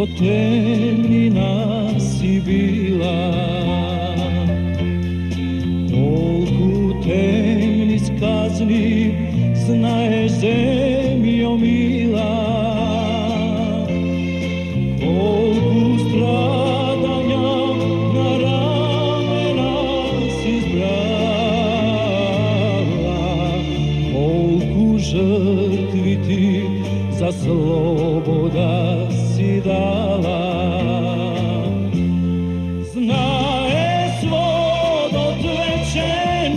temnina si bila. Koliko temnih kazni znaješ, zemljo mila, koliko stradanja na ramena si zbrala, koliko žrtvi ti za sloboda si dala. Znaje svod odvečen,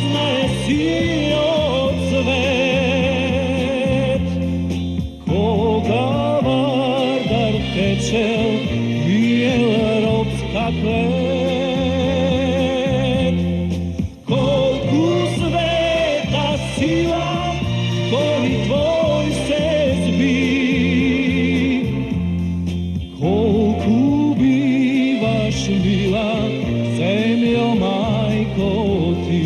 znaje sijot svet, koga vardar tečel, bijel ropska klet. Koliko sveta sila, koli tvoj se zbi, koliko bivaš mila, zemljo majko ti.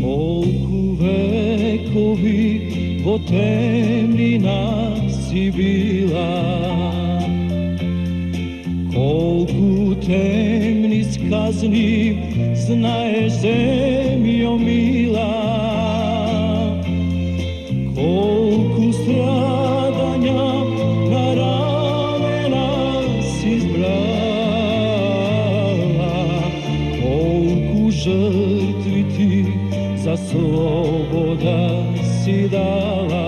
Koliko vekovi po temnina si bila, koliko temnih kazni znaješ, zemljo mila, koliko stradanja na ramena si zbrala, koliko žrtvi ti za sloboda si dala.